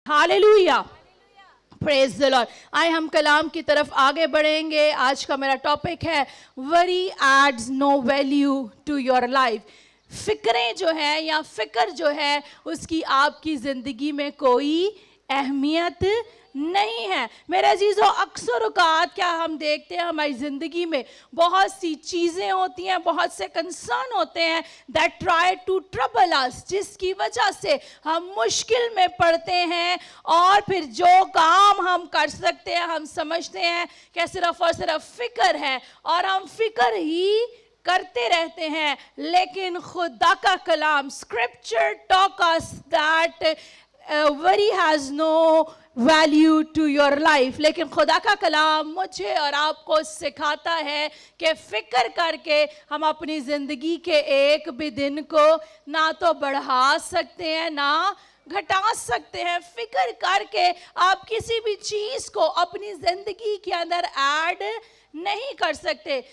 Hallelujah, praise the Lord. आए हम कलाम की तरफ आगे बढ़ेंगे। आज का मेरा टॉपिक है worry adds no value to your life. फिक्रें जो है या फिक्र जो है उसकी आपकी ज़िंदगी में कोई अहमियत नहीं है। मेरे अजीज़ों, अक्सर औक़ात क्या हम देखते हैं हमारी ज़िंदगी में बहुत सी चीज़ें होती हैं, बहुत से कंसर्न होते हैं दैट ट्राई टू ट्रबल अस, जिसकी वजह से हम मुश्किल में पड़ते हैं और फिर जो काम हम कर सकते हैं हम समझते हैं कि सिर्फ और सिर्फ फ़िक्र है और हम फ़िक्र ही करते रहते हैं। लेकिन खुदा का कलाम scripture talk us that worry has no value to your life. लेकिन खुदा का कलाम मुझे और आपको सिखाता है कि फ़िक्र करके हम अपनी ज़िंदगी के एक भी दिन को ना तो बढ़ा सकते हैं ना घटा सकते हैं। फ़िक्र करके आप किसी भी चीज़ को अपनी ज़िंदगी के अंदर ऐड नहीं कर सकते।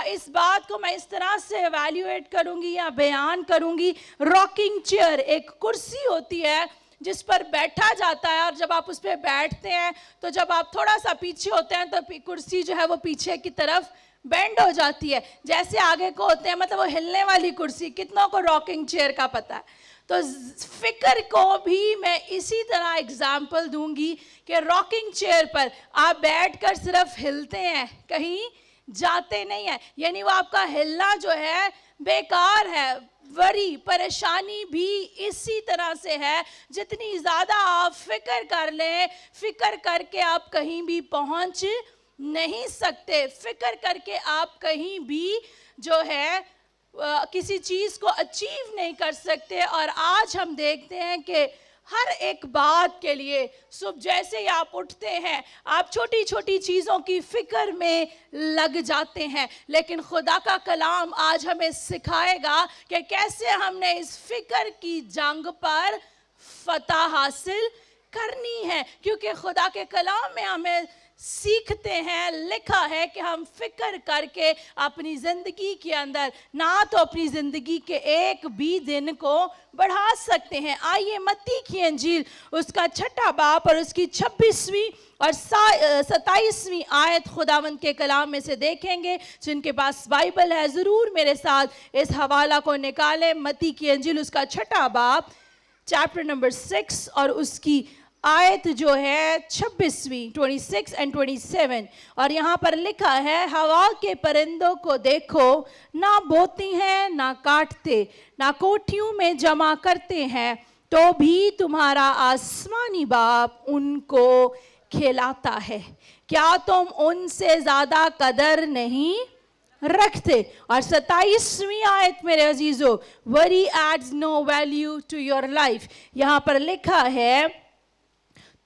इस बात को मैं इस तरह से एवैल्यूएट करूँगी या बयान करूँगी। रॉकिंग चेयर एक कुर्सी होती है जिस पर बैठा जाता है और जब आप उस पर बैठते हैं तो जब आप थोड़ा सा पीछे होते हैं तो कुर्सी जो है वो पीछे की तरफ बेंड हो जाती है। जैसे आगे को होते हैं मतलब वो हिलने वाली कुर्सी। कितनों को रॉकिंग चेयर का पता है? तो फिक्र को भी मैं इसी तरह एग्जाम्पल दूंगी कि रॉकिंग चेयर पर आप बैठकर सिर्फ हिलते हैं, कहीं जाते नहीं हैं, यानी वो आपका हिलना जो है बेकार है। वरी परेशानी भी इसी तरह से है। जितनी ज़्यादा आप फिक्र कर लें, फिक्र करके आप कहीं भी पहुंच नहीं सकते। फिक्र करके आप कहीं भी जो है किसी चीज़ को अचीव नहीं कर सकते। और आज हम देखते हैं कि हर एक बात के लिए सुबह जैसे ही आप उठते हैं आप छोटी छोटी चीज़ों की फ़िक्र में लग जाते हैं। लेकिन खुदा का कलाम आज हमें सिखाएगा कि कैसे हमने इस फ़िक्र की जंग पर फतह हासिल करनी है। क्योंकि खुदा के कलाम में हमें सीखते हैं, लिखा है कि हम फिक्र करके अपनी ज़िंदगी के अंदर ना तो अपनी ज़िंदगी के एक भी दिन को बढ़ा सकते हैं। आइए मत्ती की इंजील उसका 6 बाब और उसकी 26वीं और 27वीं आयत खुदावंद के कलाम में से देखेंगे। जिनके पास बाइबल है ज़रूर मेरे साथ इस हवाला को निकालें। मत्ती की इंजील उसका 6 बाब चैप्टर नंबर 6 और उसकी आयत जो है 26वीं 26 एंड 27। और यहाँ पर लिखा है, हवा के परिंदों को देखो, ना बोती हैं ना काटते ना कोठियों में जमा करते हैं, तो भी तुम्हारा आसमानी बाप उनको खिलाता है। क्या तुम उनसे ज़्यादा कदर नहीं रखते? और 27वीं आयत मेरे अजीजों, worry adds no value to your life. यहाँ पर लिखा है,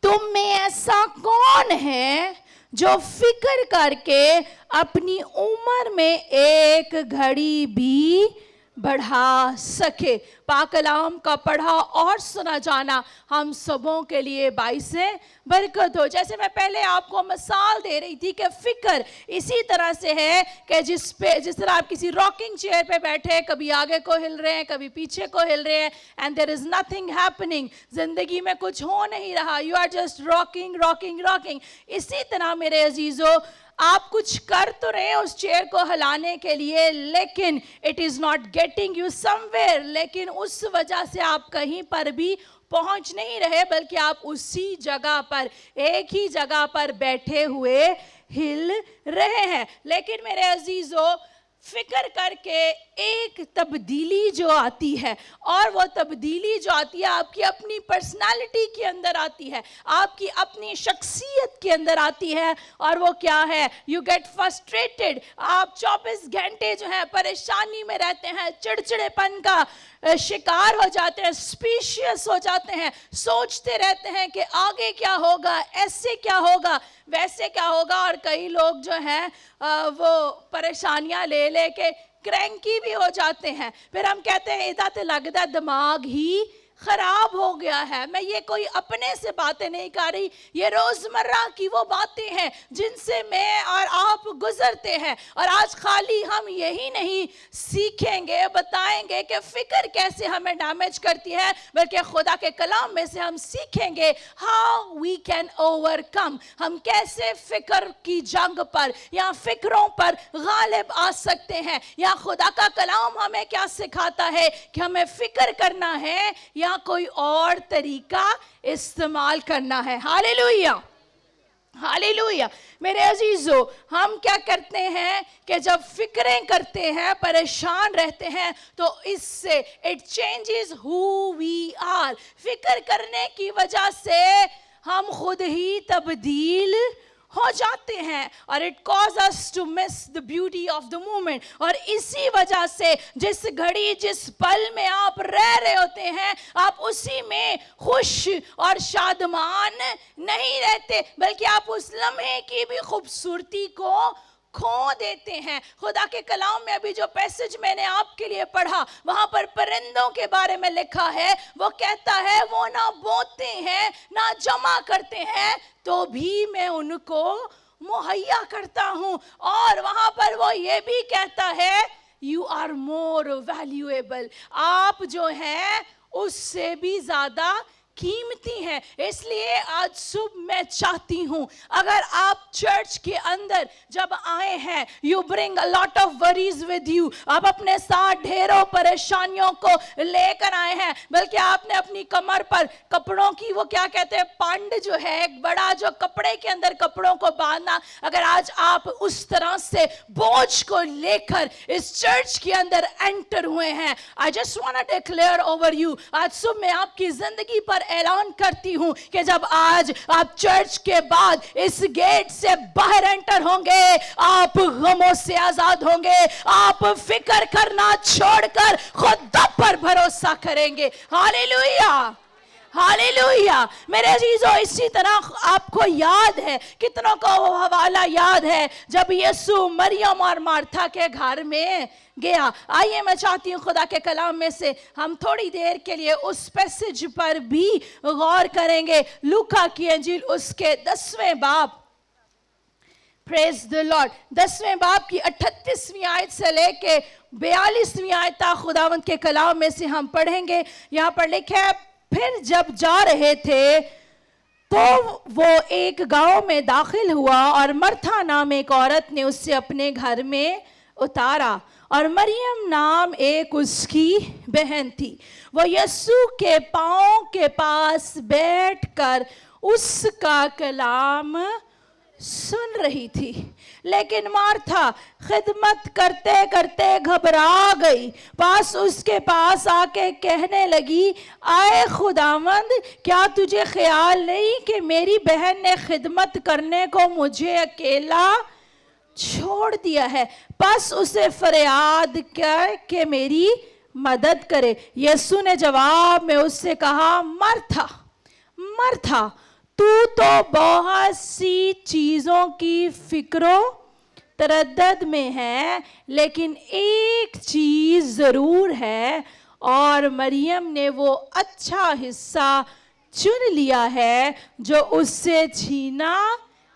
तुम में ऐसा कौन है जो फिक्र करके अपनी उम्र में एक घड़ी भी बढ़ा सके। पाक कलाम का पढ़ा और सुना जाना हम सबों के लिए बाइस बरकत हो। जैसे मैं पहले आपको मिसाल दे रही थी कि फिक्र इसी तरह से है कि जिस तरह आप किसी रॉकिंग चेयर पे बैठे, कभी आगे को हिल रहे हैं कभी पीछे को हिल रहे हैं, and there is nothing happening, जिंदगी में कुछ हो नहीं रहा, you are just rocking rocking rocking. इसी तरह मेरे अजीजों आप कुछ कर तो रहे उस चेयर को हिलाने के लिए, लेकिन it is not getting you somewhere. लेकिन उस वजह से आप कहीं पर भी पहुंच नहीं रहे, बल्कि आप उसी जगह पर एक ही जगह पर बैठे हुए हिल रहे हैं। लेकिन मेरे अजीजों, फिक्र करके एक तब्दीली जो आती है, और वो तब्दीली जो आती है आपकी अपनी पर्सनालिटी के अंदर आती है, आपकी अपनी शख्सियत के अंदर आती है। और वो क्या है? You get frustrated. आप 24 घंटे जो है परेशानी में रहते हैं, चिड़चिड़ेपन का शिकार हो जाते हैं, स्पीशियस हो जाते हैं, सोचते रहते हैं कि आगे क्या होगा, ऐसे क्या होगा, वैसे क्या होगा। और कई लोग जो हैं वो परेशानियां ले लेके क्रैंकी भी हो जाते हैं। फिर हम कहते हैं इदा ते लगदा दिमाग ही خراب ہو گیا ہے. میں یہ کوئی اپنے سے باتیں نہیں کر رہی, یہ روزمرہ کی وہ باتیں ہیں جن سے میں اور آپ گزرتے ہیں. اور آج خالی ہم یہی نہیں سیکھیں گے, بتائیں گے کہ فکر کیسے ہمیں ڈیمیج کرتی ہے, بلکہ خدا کے کلام میں سے ہم سیکھیں گے how we can overcome, ہم کیسے فکر کی جنگ پر یا فکروں پر غالب آ سکتے ہیں. یا خدا کا کلام ہمیں کیا سکھاتا ہے کہ ہمیں فکر کرنا ہے یا کوئی اور طریقہ استعمال کرنا ہے. ہاللیلویہ, ہاللیلویہ. میرے عزیزو, ہم کیا کرتے ہیں کہ جب فکریں کرتے ہیں, پریشان رہتے ہیں, تو اس سے it changes who we are. فکر کرنے کی وجہ سے ہم خود ہی تبدیل ہو جاتے ہیں, اور it causes us to miss the beauty of the moment. اور اسی وجہ سے جس گھڑی جس پل میں آپ رہ رہے ہوتے ہیں, آپ اسی میں خوش اور شادمان نہیں رہتے, بلکہ آپ اس لمحے کی بھی خوبصورتی کو کھو دیتے ہیں. خدا کے کلام میں ابھی جو پیسج میں نے آپ کے لیے پڑھا, وہاں پر پرندوں کے بارے میں لکھا ہے. وہ کہتا ہے وہ نہ بوتے ہیں نہ جمع کرتے ہیں, تو بھی میں ان کو مہیا کرتا ہوں. اور وہاں پر وہ یہ بھی کہتا ہے you are more valuable, آپ جو ہیں اس سے بھی زیادہ قیمتی ہیں. اس لیے آج صبح میں چاہتی ہوں, اگر آپ چرچ کے اندر جب آئے ہیں, you bring a lot of worries with you, آپ اپنے ساتھ ڈھیروں پریشانیوں کو لے کر آئے ہیں, بلکہ آپ نے اپنی کمر پر کپڑوں کی وہ کیا کہتے ہیں پانڈ جو ہے, ایک بڑا جو کپڑے کے اندر کپڑوں کو باندھنا, اگر آج آپ اس طرح سے بوجھ کو لے کر اس چرچ کے اندر انٹر ہوئے ہیں, I just want to declare over you, آج صبح میں آپ کی زندگی پر اعلان کرتی ہوں کہ جب آج آپ چرچ کے بعد اس گیٹ سے باہر انٹر ہوں گے, آپ غموں سے آزاد ہوں گے, آپ فکر کرنا چھوڑ کر خدا پر بھروسہ کریں گے. ہاللیلویہ, ہاللیلویہ. میرے عزیزو, اسی طرح آپ کو یاد ہے, کتنوں کو وہ حوالہ یاد ہے جب یسوع مریم اور مارتھا کے گھر میں گیا. آئیے میں چاہتی ہوں خدا کے کلام میں سے ہم تھوڑی دیر کے لیے اس پیسج پر بھی غور کریں گے. لوکا کی انجیل اس کے 10ویں باب, پریز دی لارڈ, 10ویں باب کی 38ویں آیت سے لے کے 42ویں آیت تک خداوند کے کلام میں سے ہم پڑھیں گے. یہاں پر لکھا ہے, پھر جب جا رہے تھے تو وہ ایک گاؤں میں داخل ہوا, اور مرتھا نام ایک عورت نے اسے اپنے گھر میں اتارا, اور مریم نام ایک اس کی بہن تھی. وہ یسوع کے پاؤں کے پاس بیٹھ کر اس کا کلام سن رہی تھی. لیکن مارتھا خدمت کرتے کرتے گھبرا گئی, پاس اس کے پاس آ کے کہنے لگی, اے خداوند, کیا تجھے خیال نہیں کہ میری بہن نے خدمت کرنے کو مجھے اکیلا چھوڑ دیا ہے؟ پس اسے فریاد کر کہ میری مدد کرے. یسوع نے جواب میں اس سے کہا, مرتھا مرتھا, تو بہت سی چیزوں کی فکر و تردد میں ہے, لیکن ایک چیز ضرور ہے, اور مریم نے وہ اچھا حصہ چن لیا ہے جو اس سے چھینا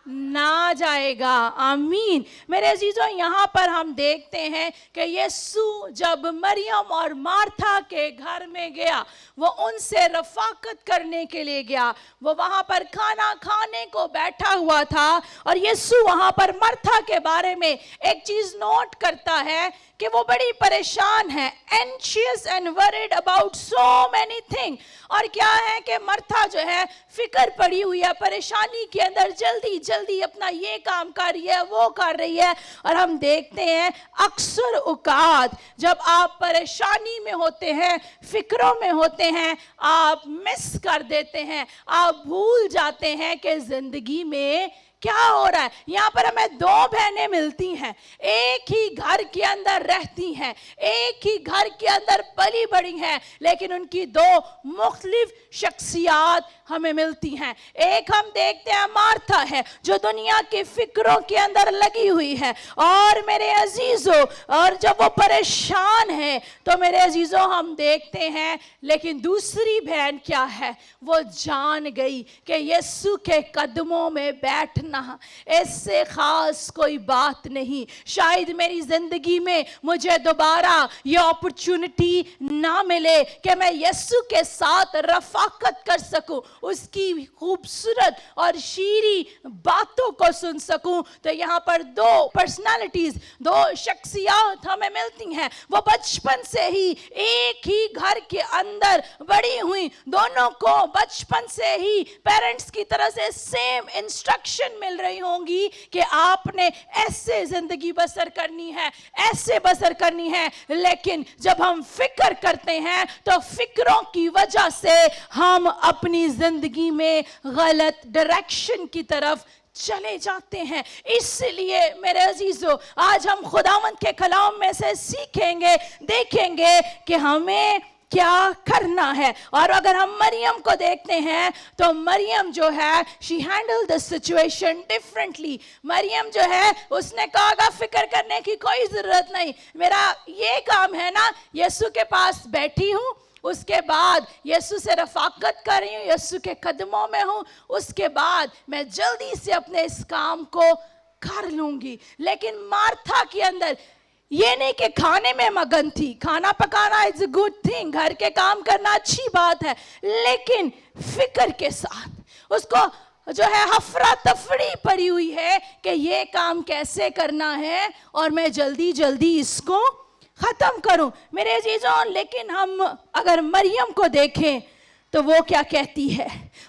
نہ جائے گا. آمین. میرے عزیزوں, یہاں پر ہم دیکھتے ہیں کہ یسوع جب مریم اور مارتھا کے گھر میں گیا, وہ ان سے رفاقت کرنے کے لیے گیا. وہ وہاں پر کھانا کھانے کو بیٹھا ہوا تھا, اور یسوع وہاں پر مرتھا کے بارے میں ایک چیز نوٹ کرتا ہے کہ وہ بڑی پریشان ہے, anxious and worried about so many things. اور کیا ہے کہ مرتھا جو ہے فکر پڑی ہوئی ہے, پریشانی کے اندر جلدی جلدی اپنا یہ کام کر رہی ہے, وہ کر رہی ہے. اور ہم دیکھتے ہیں اکثر اوقات جب آپ پریشانی میں ہوتے ہیں, فکروں میں ہوتے ہیں, آپ مس کر دیتے ہیں, آپ بھول جاتے ہیں کہ زندگی میں क्या हो रहा है यहाँ पर? हमें दो बहनें मिलती हैं, एक ही घर के अंदर रहती हैं, एक ही घर के अंदर पली बड़ी हैं, लेकिन उनकी दो मुख्तलिफ शख्सियात हमें मिलती हैं। एक हम देखते हैं मार्था है जो दुनिया की फिक्रों के अंदर लगी हुई है, और मेरे अजीजों, और जब वो परेशान है तो मेरे अजीजों हम देखते हैं, लेकिन दूसरी बहन क्या है? वो जान गई कि यीशु के कदमों में बैठना इससे खास कोई बात नहीं। शायद मेरी जिंदगी में मुझे दोबारा ये अपॉर्चुनिटी ना मिले कि मैं यीशु के साथ रफाकत कर सकूं, उसकी खूबसूरत और शीरी बातों को सुन सकूं। तो यहाँ पर दो पर्सनालिटीज, दो शख्सियत हमें मिलती हैं। वो बचपन से ही एक ही घर के अंदर बड़ी हुई, दोनों को बचपन से ही पेरेंट्स की तरफ से सेम इंस्ट्रक्शन मिल रही होंगी कि आपने ऐसे जिंदगी बसर करनी है, ऐसे बसर करनी है। लेकिन जब हम फिक्र करते हैं तो फिक्रों की वजह से हम अपनी जिंदगी में गलत डायरेक्शन की तरफ चले जाते हैं। इसलिए मेरे अजीजों, आज हम खुदावंद के कलाम में से सीखेंगे, देखेंगे कि हमें क्या करना है। और अगर हम मरियम को देखते हैं तो मरियम जो है, she handled the situation differently। Maryam जो है उसने कहा फिक्र करने की कोई जरूरत नहीं, मेरा ये काम है ना, यीशु के पास बैठी हूँ, उसके बाद यीशु से रफाकत कर रही हूँ, यीशु के कदमों में हूँ, उसके बाद मैं जल्दी से अपने इस काम को कर लूंगी। लेकिन मार्था के अंदर ये नहीं कि खाने में मगन थी, खाना पकाना इज अ गुड थिंग, घर के काम करना अच्छी बात है, लेकिन फिक्र के साथ उसको जो है हफरा तफरी पड़ी हुई है कि ये काम कैसे करना है और मैं जल्दी जल्दी इसको खत्म करूं। मेरे अजीजों, लेकिन हम अगर मरियम को देखें तो वो क्या कहती है?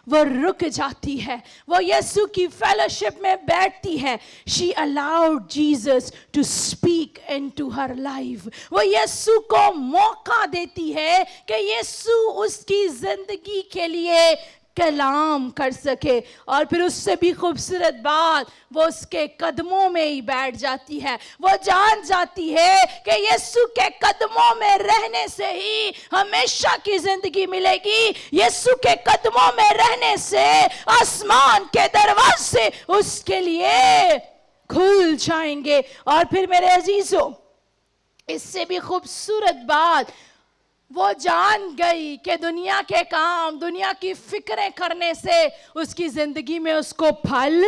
वो रुक जाती है, वो यीशु की फेलोशिप में बैठती है। She allowed Jesus to speak into her life। वो यीशु को मौका देती है कि यीशु उसकी जिंदगी के लिए कलाम कर सके, और फिर उससे भी खूबसूरत बात, वो उसके कदमों में ही बैठ जाती है। वो जान जाती है कि यीशु के कदमों में रहने से ही हमेशा की जिंदगी मिलेगी। यीशु के कदमों में रहने से आसमान के दरवाजे उसके लिए खुल जाएंगे। और फिर मेरे अजीजों, इससे भी खूबसूरत बात, वो जान गई कि दुनिया के काम, दुनिया की फिक्रें करने से उसकी जिंदगी में उसको फल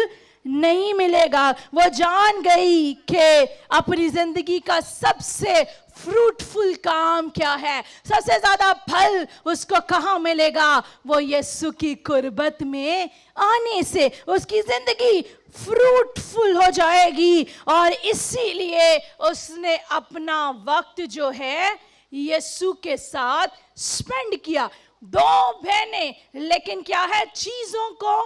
नहीं मिलेगा। वो जान गई कि अपनी जिंदगी का सबसे फ्रूटफुल काम क्या है, सबसे ज्यादा फल उसको कहाँ मिलेगा? वो यीशु की कुर्बत में आने से उसकी जिंदगी फ्रूटफुल हो जाएगी। और इसीलिए उसने अपना वक्त जो है यीशु के साथ स्पेंड किया। दो बहनें, लेकिन क्या है, चीजों को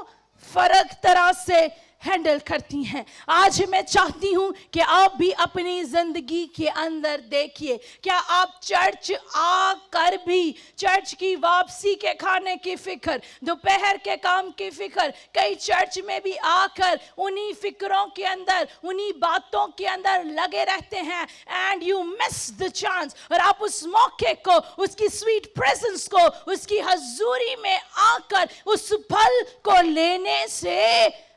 फर्क तरह से हैंडल करती हैं। आज मैं चाहती हूं कि आप भी अपनी जिंदगी के अंदर देखिए, क्या आप चर्च आकर भी चर्च की वापसी के खाने की फिक्र, दोपहर के काम की फिक्र, कई चर्च में भी आकर उन्हीं फिक्रों के अंदर, उन्हीं बातों के अंदर लगे रहते हैं, and you miss the chance. और आप उस मौके को, उसकी स्वीट प्रेजेंस को, उसकी हजूरी में आकर उस फल को लेने से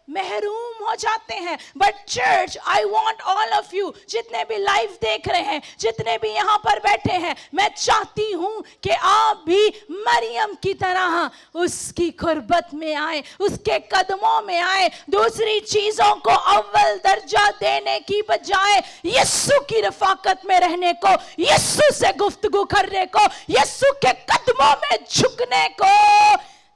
महरूम हो जाते हैं। But church, I want all of you, जितने भी लाइव देख रहे हैं, जितने भी यहाँ पर बैठे हैं, मैं चाहती हूँ कि आप भी मरियम की तरह उसकी कुर्बत में आए, उसके कदमों में आए। दूसरी चीजों को अव्वल दर्जा देने की बजाय यीशु की रफाकत में रहने को, यीशु से गुफ्तगू करने को, यीशु के कदमों में झुकने को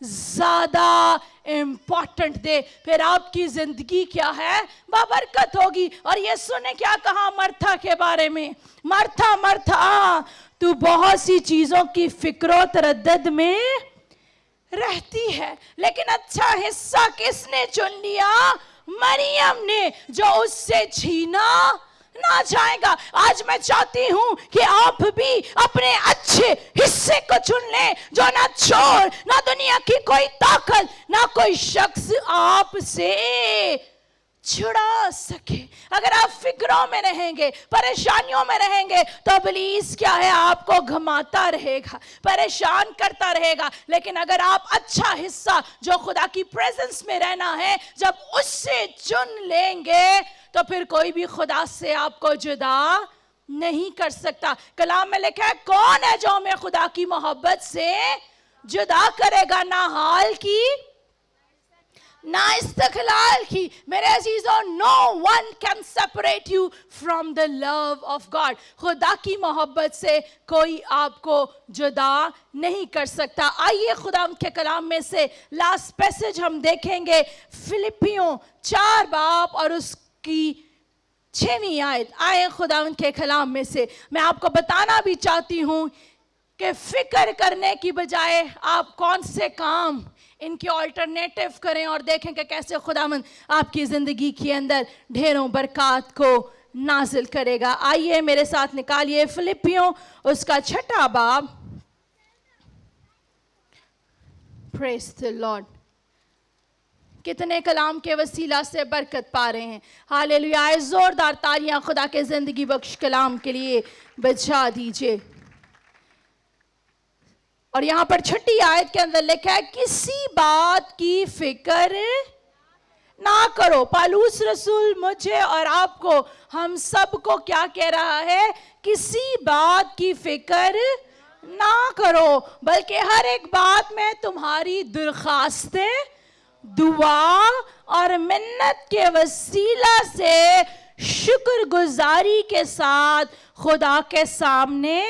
ज्यादा इंपॉर्टेंट दे। फिर आपकी जिंदगी क्या है? बाबरकत होगी। और यीशु ने क्या कहा मार्था के बारे में? मार्था मार्था, तू बहुत सी चीजों की फिक्रो तरद्दद में रहती है, लेकिन अच्छा हिस्सा किसने चुन लिया? मरियम ने, जो उससे छीना ना जाएगा। आज मैं चाहती हूं कि आप भी अपने अच्छे हिस्से को चुन लें, जो ना चोर, ना दुनिया की कोई ताकत, ना कोई शख्स आपसे छुड़ा सके। अगर आप फिक्रों में रहेंगे, परेशानियों में रहेंगे, तो इब्लीस क्या है, आपको घुमाता रहेगा, परेशान करता रहेगा। लेकिन अगर आप अच्छा हिस्सा जो खुदा की प्रेजेंस में रहना है, जब उससे चुन लेंगे, तो फिर कोई भी खुदा से आपको जुदा नहीं कर सकता। कलाम में लिखा है, कौन है जो हमें खुदा की मोहब्बत से जुदा करेगा? ना हाल की, ना इस्तक़लाल की। मेरे अजीजों, no one can separate you from the love of God. खुदा की मोहब्बत से कोई आपको जुदा नहीं कर सकता। आइए खुदा के कलाम में से लास्ट पैसेज हम देखेंगे, फिलिपियों 4 बाब और उसकी 6वीं आयत। आए खुदा के कलाम में से। मैं आपको बताना भी चाहती हूं कि फिक्र करने की बजाय आप कौन से काम इनके ऑल्टरनेटिव करें और देखें कि कैसे खुदावंद आपकी ज़िंदगी के अंदर ढेरों बरकत को नाजिल करेगा। आइए मेरे साथ निकालिए फिलिपियों उसका 6 बाब। Praise the Lord. कितने कलाम के वसीला से बरकत पा रहे हैं। हालेलुया। आए जोरदार तालियां खुदा के ज़िंदगी बख्श कलाम के लिए बजा दीजिए। और यहां पर 6ठी आयत के अंदर लिखा है, किसी बात की फिक्र ना करो। पालूस रसूल मुझे और आपको, हम सबको क्या कह रहा है? किसी बात की फिक्र ना करो, बल्कि हर एक बात में तुम्हारी दरख्वास्तें, दुआ और मिन्नत के वसीला से शुक्रगुजारी के साथ खुदा के सामने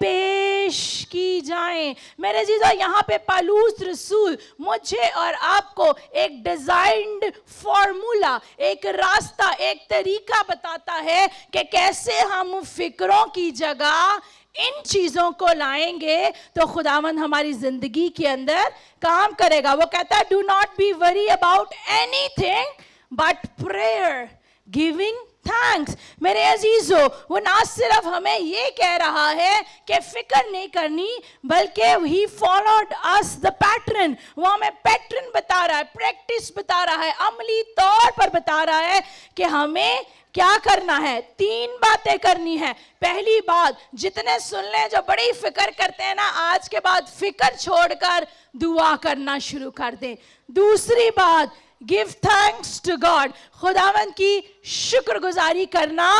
पेश की जाएं। मेरे जीजा, यहाँ पे पालूस रसूल मुझे और आपको एक डिजाइन्ड फॉर्मूला, एक रास्ता, एक तरीका बताता है कि कैसे हम फिक्रों की जगह इन चीजों को लाएंगे तो खुदावंद हमारी जिंदगी के अंदर काम करेगा। वो कहता है, do not be worry about anything but prayer giving thanks. मेरे अजीजों, वो ना सिर्फ हमें ये कह रहा है कि फिक्र नहीं करनी, बल्कि he followed us the pattern. वो हमें पैटर्न बता रहा है, प्रैक्टिस बता रहा है, अमली तौर पर बता रहा है कि हमें क्या करना है। 3 बातें करनी है। पहली बात, जितने सुन लें जो बड़ी फिक्र करते हैं ना, आज के बाद फिक्र छोड़कर दुआ करना शुरू कर दें। दूसरी बात, गिव थैंक्स टू गॉड, खुदावंद की शुक्रगुजारी करना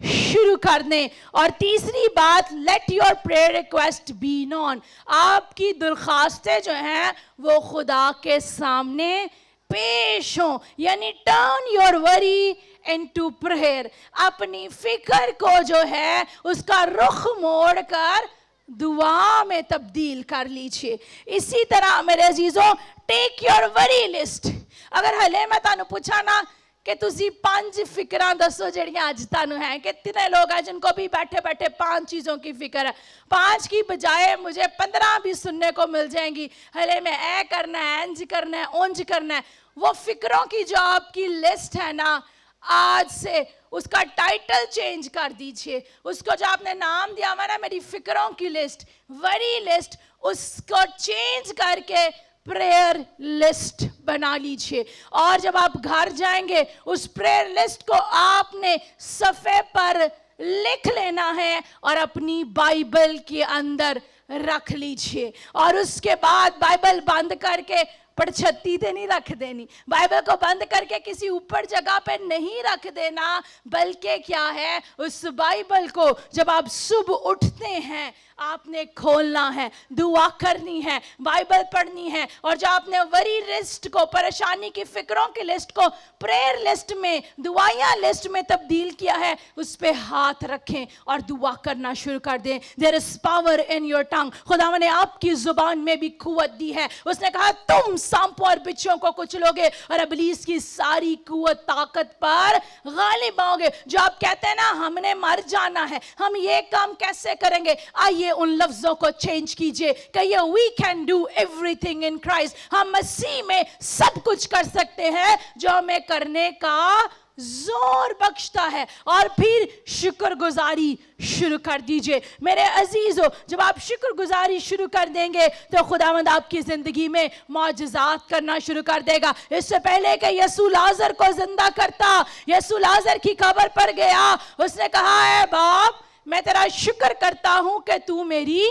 शुरू कर दें। और तीसरी बात, let your prayer request be known, आपकी दरख्वास्तें जो हैं वो खुदा के सामने पेश हो, यानी turn your worry into prayer. अपनी फिक्र को जो है उसका रुख मोड़ कर दुआ में तब्दील कर लीजिए। इसी तरह मेरे अजीजों, टेक योर वरी लिस्ट। अगर हले मैं तानू पूछा ना कि तुसी 5 फिक्रां दसो जड़ियां अज तानू हैं, कितने लोग हैं जिनको भी बैठे बैठे 5 चीजों की फिक्र है? 5 की बजाय मुझे 15 भी सुनने को मिल जाएंगी। हले में ऐ करना है, इंज करना है, उंज करना है। वो फिक्रों की जो आपकी लिस्ट है ना, आज से उसका टाइटल चेंज कर दीजिए। उसको जो आपने नाम दिया हुआ ना, मेरी फिक्रों की लिस्ट, वरी लिस्ट, उसको चेंज करके प्रेयर लिस्ट बना लीजिए। और जब आप घर जाएंगे, उस प्रेयर लिस्ट को आपने सफ़े पर लिख लेना है और अपनी बाइबल के अंदर रख लीजिए। और उसके बाद बाइबल बंद करके पड़छत्ती पे नहीं रख देनी, बाइबल को बंद करके किसी ऊपर जगह पे नहीं रख देना, बल्कि क्या है, उस बाइबल को जब आप सुबह उठते हैं आपने खोलना है, दुआ करनी है, बाइबल पढ़नी है। और जो आपने वरी लिस्ट को, परेशानी की फिक्रों की लिस्ट को प्रेयर लिस्ट में, दुआया लिस्ट में तब्दील किया है, उस पे हाथ रखें और दुआ करना शुरू कर दें। There is power in your tongue. खुदा ने आपकी जुबान में भी कुव्वत दी है। उसने कहा तुम सांपों और बिच्छुओं को कुचलोगे और इब्लीस की सारी कुव्वत ताकत पर गालिब आओगे। जो आप कहते हैं ना हमने मर जाना है, हम ये काम कैसे करेंगे, आइए उन लफ्जों को चेंज कीजिए। कहिए we can do everything in Christ. हम मसीह में सब कुछ कर सकते हैं जो हमें करने का जोर बख्शता है। और फिर शुक्रगुजारी शुरू कर दीजिए। मेरे अजीजों, जब आप शुक्रगुजारी शुरू कर देंगे तो खुदावंद आपकी जिंदगी में मौजज़ात करना शुरू कर देगा। इससे पहले कि यीशु लाजर को जिंदा करता, यीशु लाजर की कब्र पर गया, उसने कहा है बाप मैं तेरा शुक्र करता हूं कि तू मेरी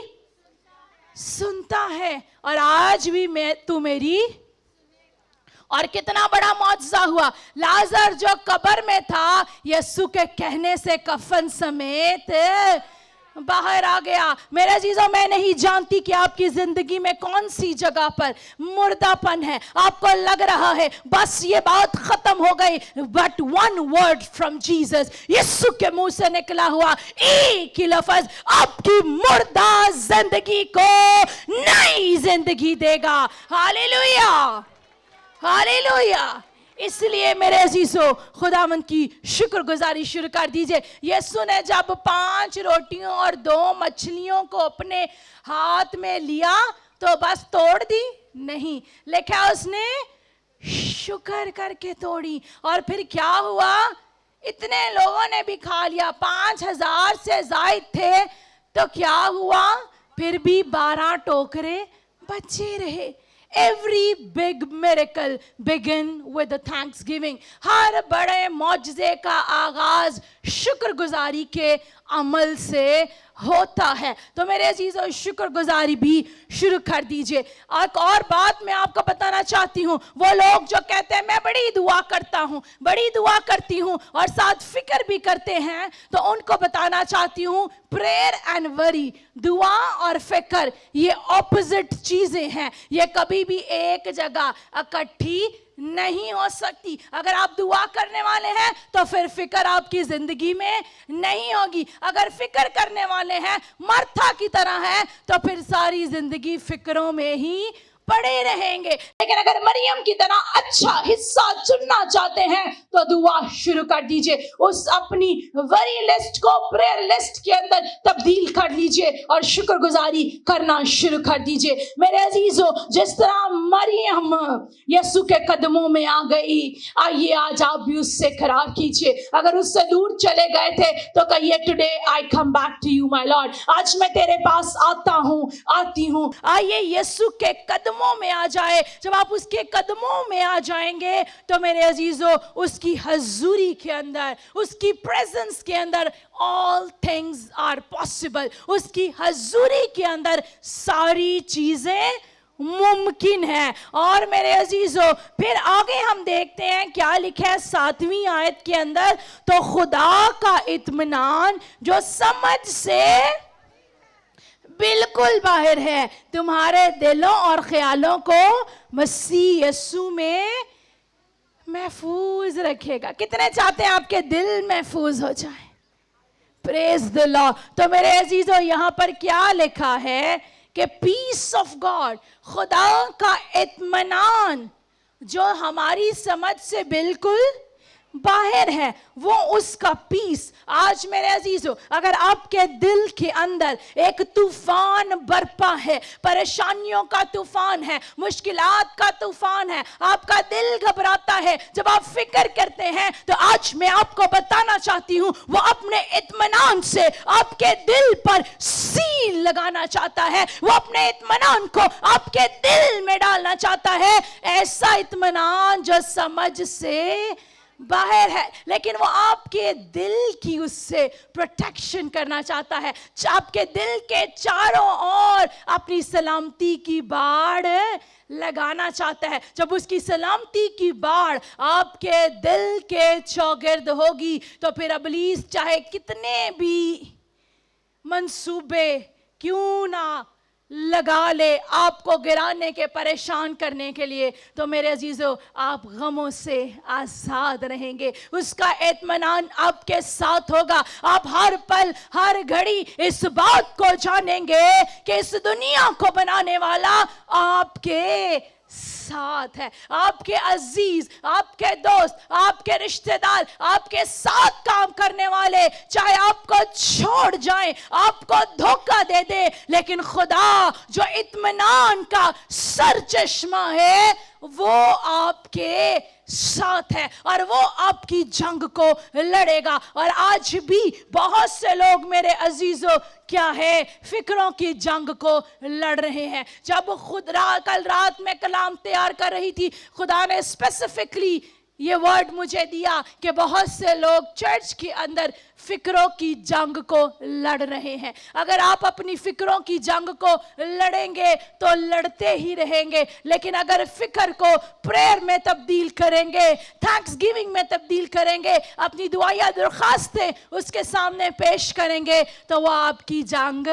सुनता है और आज भी तू मेरी। और कितना बड़ा मौजज़ा हुआ, लाजर जो कब्र में था यीशु के कहने से कफन समेत बाहर आ गया। मेरे अजीजों, मैं नहीं जानती कि आपकी जिंदगी में कौन सी जगह पर मुर्दापन है, आपको लग रहा है बस ये बात खत्म हो गई, but one word from Jesus, यीशु के मुंह से निकला हुआ एक ही लफ्ज आपकी मुर्दा जिंदगी को नई जिंदगी देगा। Hallelujah, hallelujah. इसलिए मेरे अजीजों, खुदावंद की शुक्रगुजारी शुरू कर दीजिए। यीशु ने जब 5 रोटियों और 2 मछलियों को अपने हाथ में लिया तो बस तोड़ दी नहीं, लेकिन उसने शुक्र करके तोड़ी। और फिर क्या हुआ, इतने लोगों ने भी खा लिया, 5000 से जायद थे। तो क्या हुआ, फिर भी 12 टोकरे बचे रहे। Every big miracle begin with a thanksgiving. हर बड़े मौजज़े का आगाज शुक्रगुजारी के अमल से होता है। तो मेरे अजीजों, शुक्रगुजारी भी शुरू कर दीजिए। एक और बात मैं आपको बताना चाहती हूँ, वो लोग जो कहते हैं मैं बड़ी दुआ करता हूँ, बड़ी दुआ करती हूँ और साथ फिक्र भी करते हैं, तो उनको बताना चाहती हूँ प्रेयर एंड वरी, दुआ और फिक्र ये ऑपोजिट चीजें हैं। ये कभी भी एक जगह इकट्ठी नहीं हो सकती। अगर आप दुआ करने वाले हैं तो फिर फिक्र आपकी जिंदगी में नहीं होगी। अगर फिक्र करने वाले हैं मर्था की तरह है तो फिर सारी जिंदगी फिक्रों में ही पड़े रहेंगे। लेकिन अगर मरियम की तरह अच्छा हिस्सा चुनना चाहते हैं तो दुआ शुरू कर दीजिए, उस अपनी वरी लिस्ट को प्रेयर लिस्ट के अंदर तब्दील कर लीजिए और शुक्रगुजारी करना शुरू कर दीजिए। मेरे अजीजों, जिस तरह मरियम यीशु के कदमों में आ गई, आइए आज आप भी उससे करार कीजिए। अगर उससे दूर चले गए थे तो कहिए today I come back to you my Lord, आज मैं तेरे पास आता हूँ, आती हूँ। आइए यीशु के कदमों में आ जाए। जब आप उसके कदमों में आ जाएंगे तो मेरे अजीजों, उसकी हजूरी के अंदर, उसकी प्रेजेंस के अंदर ऑल थिंग्स आर पॉसिबल। उसकी हजूरी के अंदर सारी चीजें मुमकिन है। और मेरे अजीजों, फिर आगे हम देखते हैं क्या लिखा है 7वीं आयत के अंदर, तो खुदा का इत्मीनान जो समझ से बिल्कुल बाहर है तुम्हारे दिलों और ख्यालों को मसीह यीशु में महफूज रखेगा। कितने चाहते हैं आपके दिल महफूज हो जाए? Praise the Lord. तो मेरे अजीजों, यहाँ पर क्या लिखा है कि पीस ऑफ गॉड, खुदा का इत्मीनान जो हमारी समझ से बिल्कुल बाहर है, वो उसका पीस। आज मेरे अजीजों, अगर आपके दिल के अंदर एक तूफान बरपा है, परेशानियों का तूफान है, मुश्किलात का तूफान है, आपका दिल घबराता है, जब आप फिक्र करते हैं, तो आज मैं आपको बताना चाहती हूं, वो अपने इत्मीनान से आपके दिल पर सील लगाना चाहता है। वो अपने इत्मीनान को आपके दिल में डालना चाहता है, ऐसा इत्मीनान जो समझ से बाहर है, लेकिन वो आपके दिल की उससे प्रोटेक्शन करना चाहता है। आपके दिल के चारों ओर अपनी सलामती की बाड़ लगाना चाहता है। जब उसकी सलामती की बाड़ आपके दिल के चौगिर्द होगी तो फिर इब्लीस चाहे कितने भी मंसूबे क्यों ना लगा ले आपको गिराने के, परेशान करने के लिए, तो मेरे अजीजों, आप गमों से आजाद रहेंगे। उसका इत्मीनान आपके साथ होगा। आप हर पल हर घड़ी इस बात को जानेंगे कि इस दुनिया को बनाने वाला आपके साथ है। आपके अजीज, आपके दोस्त, आपके रिश्तेदार, आपके साथ काम करने वाले चाहे आपको छोड़ जाएं, आपको धोखा दे दे, लेकिन खुदा जो इत्मीनान का सर चश्मा है वो आपके साथ है और वो आपकी जंग को लड़ेगा। और आज भी बहुत से लोग मेरे अजीजों क्या है, फिक्रों की जंग को लड़ रहे हैं। जब कल रात में कलाम तैयार कर रही थी, खुदा ने स्पेसिफिकली ये वर्ड मुझे दिया कि बहुत से लोग चर्च के अंदर फिक्रों की जंग को लड़ रहे हैं। अगर आप अपनी फिक्रों की जंग को लड़ेंगे तो लड़ते ही रहेंगे, लेकिन अगर फिक्र को प्रेयर में तब्दील करेंगे, थैंक्स गिविंग में तब्दील करेंगे, अपनी दुआया दरखास्तें उसके सामने पेश करेंगे, तो वो आपकी जंग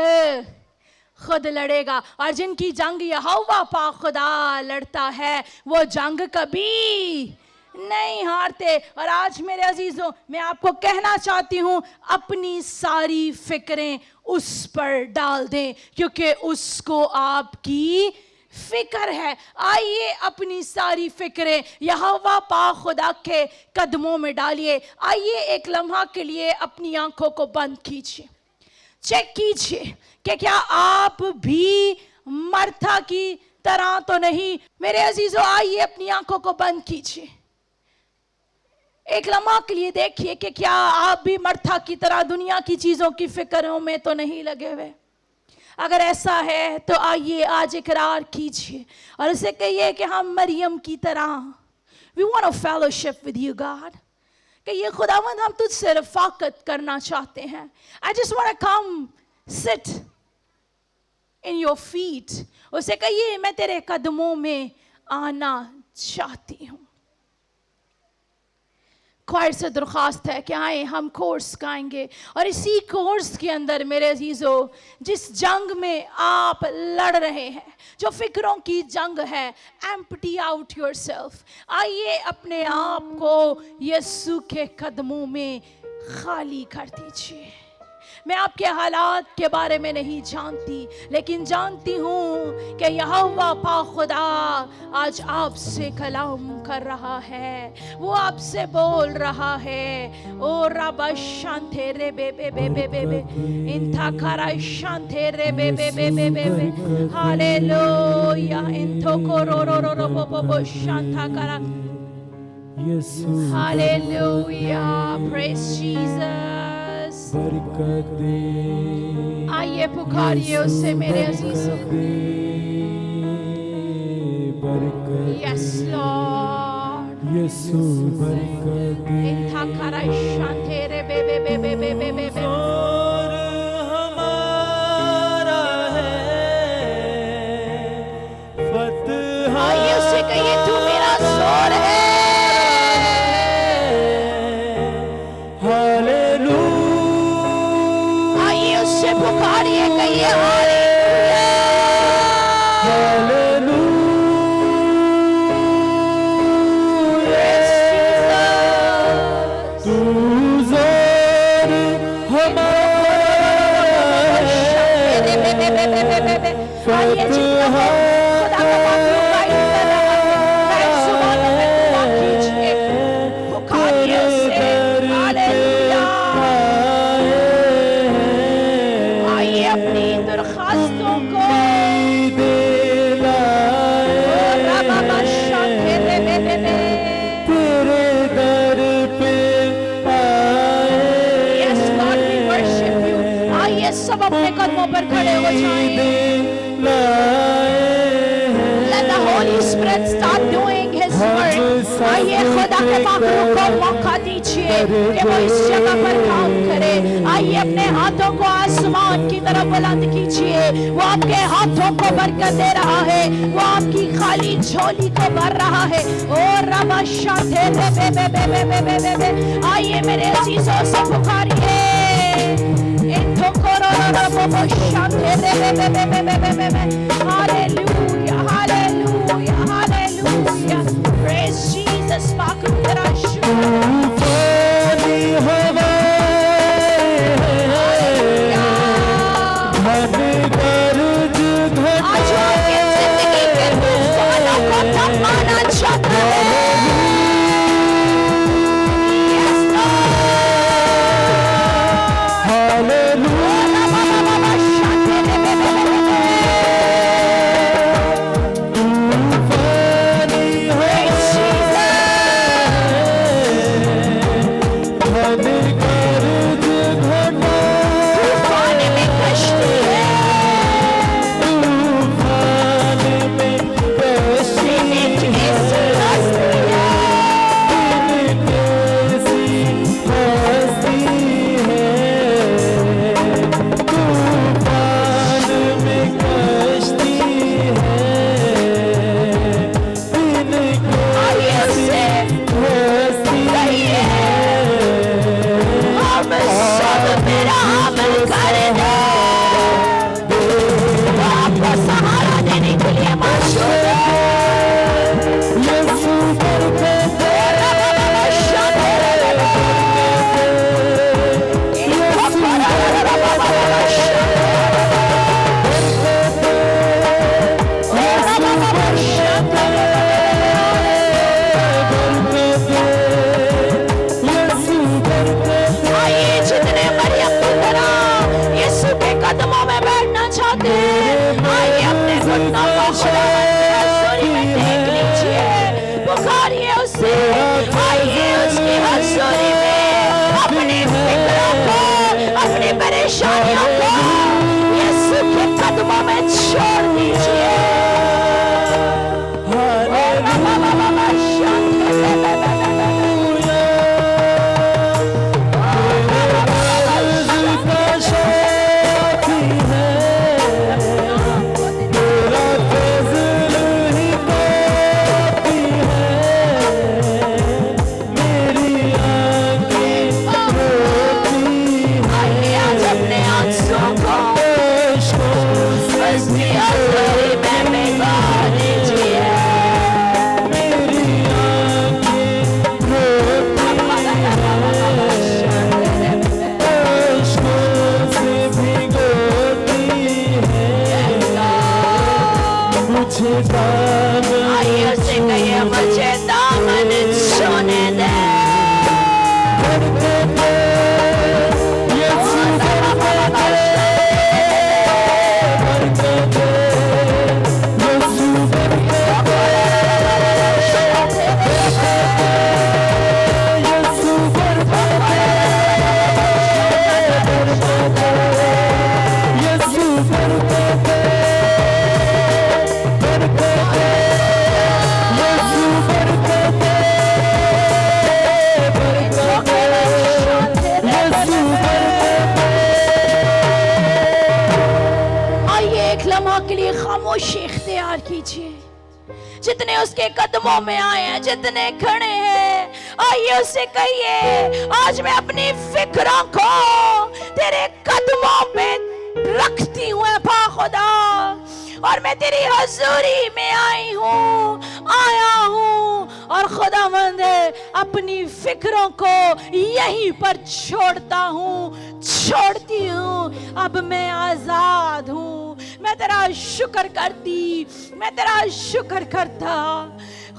खुद लड़ेगा। और जिनकी जंग यहोवा पाक खुदा लड़ता है, वो जंग कभी नहीं हारते। और आज मेरे अजीजों, मैं आपको कहना चाहती हूं, अपनी सारी फिक्रें उस पर डाल दें, क्योंकि उसको आपकी फिक्र है। आइए अपनी सारी फिक्रें यहोवा पाक खुदा के कदमों में डालिए। आइए एक लम्हा के लिए अपनी आंखों को बंद कीजिए, चेक कीजिए कि क्या आप भी मर्था की तरह तो नहीं। मेरे अजीजों, आइए अपनी आंखों को बंद कीजिए, एक लम्हा के लिए देखिए कि क्या आप भी मर्था की तरह दुनिया की चीजों की फिक्रों में तो नहीं लगे हुए। अगर ऐसा है तो आइए आज इकरार कीजिए और उसे कहिए कि हम मरियम की तरह, we want a fellowship with you God, कि ये खुदावंद हम तुझसे रफाकत करना चाहते हैं। I just want to come sit in your feet. उसे कहिए मैं तेरे कदमों में आना चाहती हूँ। ख्वाहिश से दरख्वास्त है कि आए हम कोर्स गाएंगे, और इसी कोर्स के अंदर मेरे अजीजों, जिस जंग में आप लड़ रहे हैं, जो फिक्रों की जंग है, एम्प्टी आउट योरसेल्फ। आइए अपने आप को यीशु के कदमों में खाली कर दीजिए। मैं आपके हालात के बारे में नहीं जानती, लेकिन जानती हूँ कि यहोवा पाक खुदा आज आपसे कलाम कर रहा है, वो आपसे बोल रहा है। ओ रबा शांते रे बे बे बे बे बे बे इंथा करा शांते रे बे बे बे बे बे बे हालेलुया इंथो को रो रो रो रो बो बो बो शांता करा हालेलुया प्रेज जीसस। आइए पुकारिए उससे मेरे अजीजों। यस लॉर्ड यीशु बरकत दे। इंथा करा शांते रे बे बे बे बे बे बे बे बे हमारा है फतह। आइए उससे कहिए तू मेरा जोर है। पुकारिए कहिए हालेलुया हालेलुया। तू जोर हमारा है खुदा का पात्र गाइड कर रहा है। मैं जुबानों में दुआ कीजिए, पुकारिए उसे हालेलुया। अपनी दरखास्तों को तेरे दर पे आए। Yes, God, we worship you. आइए सब अपने कदमों पर खड़े हो जाएं। Let the Holy Spirit start doing His work. आइए खुदा के पाखरों को मौका दीजिए कि वो इस जगह पर काम करे। आइए अपने हाथों को आसमान की तरफ बुलंद कीजिए। वो आपके हाथों को बरकत दे रहा है, वो आपकी खाली झोली को भर रहा है। और रबा शांते बे बे बे बे बे बे बे बे। आइए मेरे अजीजों से पुकारिए इनको करो रबा शांते बे बे बे बे बे बे बे बे। Hallelujah hallelujah hallelujah praise Jesus. पाक तेरा परेशानियों को यीशु के कदमों में छोड़ दीजिए। आइए से कहिए मुझे दामन छूने दे। के लिए खामोशी इख्तियार कीजिए। जितने उसके कदमों में आए हैं, जितने खड़े हैं, आइए उससे कहिए आज मैं अपनी फिक्रों को तेरे कदमों में रखती हूँ पा खुदा, और मैं तेरी हजूरी में आया हूँ, और खुदावंद अपनी फिक्रों को यहीं पर छोड़ती हूँ। अब मैं आजाद हूँ। मैं तेरा शुक्र करती, मैं तेरा शुक्र करता।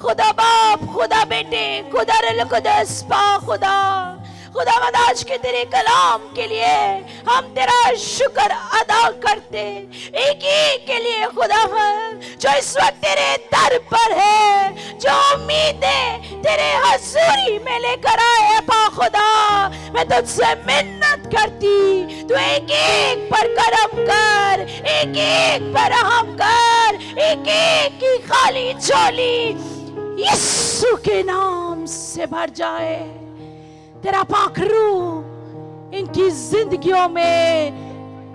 खुदा बाप, खुदा बेटे, खुदा रुल कुदस पा खुदा, खुदावंद आज के तेरे कलाम के लिए हम तेरा शुक्र अदा करते, एक एक के लिए खुदावंद जो इस वक्त तेरे दर पर है, जो उम्मीदें तेरे हजूरी में लेकर आए पा खुदा, मैं तुझसे मिन्नत करती, तू एक एक पर करम कर, एक एक पर रहम कर, एक एक की खाली झोली यीशु के नाम से भर जाए। तेरा पाक रूह इनकी जिंदगियों में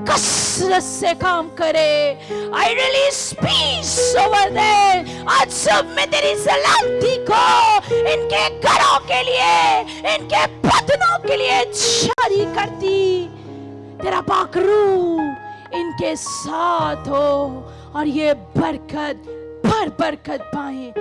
कसरत से काम करे। I release peace over them। आज सब में तेरी सलामती को इनके घरों के लिए, इनके बदनों के लिए जारी करती। तेरा पाक रूह इनके साथ हो और ये बरकत भर बरकत पाए।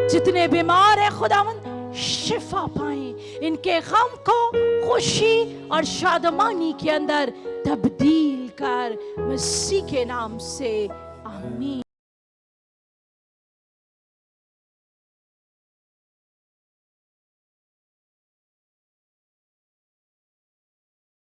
जितने बीमार है खुदावंद शिफा पाएं, इनके गम को खुशी और शादमानी के अंदर तब्दील कर, मसीह के नाम से आमीन।